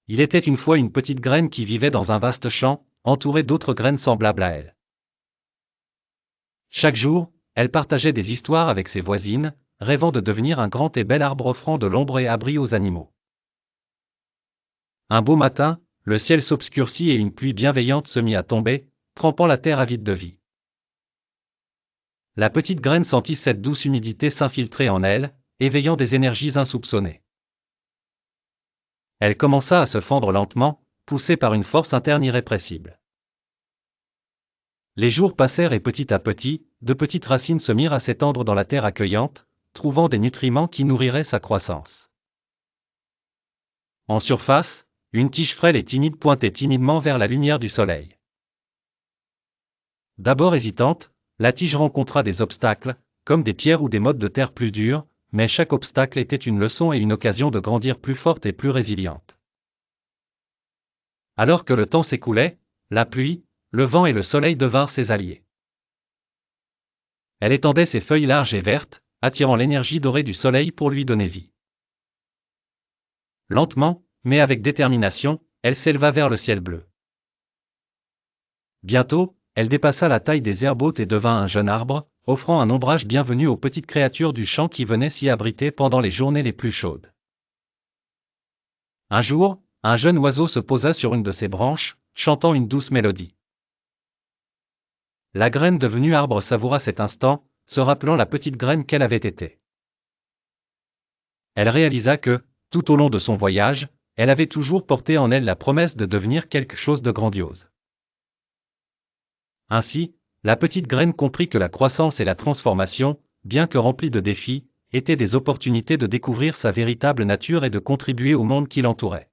Il était une fois une petite graine qui vivait dans un vaste champ, entourée d'autres graines semblables à elle. Chaque jour, elle partageait des histoires avec ses voisines, rêvant de devenir un grand et bel arbre offrant de l'ombre et abri aux animaux. Un beau matin, le ciel s'obscurcit et une pluie bienveillante se mit à tomber, trempant la terre avide de vie. La petite graine sentit cette douce humidité s'infiltrer en elle, éveillant des énergies insoupçonnées. Elle commença à se fendre lentement, poussée par une force interne irrépressible. Les jours passèrent et petit à petit, de petites racines se mirent à s'étendre dans la terre accueillante, trouvant des nutriments qui nourriraient sa croissance. En surface, une tige frêle et timide pointait timidement vers la lumière du soleil. D'abord hésitante, la tige rencontra des obstacles, comme des pierres ou des mottes de terre plus dures, mais chaque obstacle était une leçon et une occasion de grandir plus forte et plus résiliente. Alors que le temps s'écoulait, la pluie, le vent et le soleil devinrent ses alliés. Elle étendait ses feuilles larges et vertes, attirant l'énergie dorée du soleil pour lui donner vie. Lentement, mais avec détermination, elle s'éleva vers le ciel bleu. Bientôt, elle dépassa la taille des herbes hautes et devint un jeune arbre, offrant un ombrage bienvenu aux petites créatures du champ qui venaient s'y abriter pendant les journées les plus chaudes. Un jour, un jeune oiseau se posa sur une de ses branches, chantant une douce mélodie. La graine devenue arbre savoura cet instant, se rappelant la petite graine qu'elle avait été. Elle réalisa que, tout au long de son voyage, elle avait toujours porté en elle la promesse de devenir quelque chose de grandiose. Ainsi, la petite graine comprit que la croissance et la transformation, bien que remplies de défis, étaient des opportunités de découvrir sa véritable nature et de contribuer au monde qui l'entourait.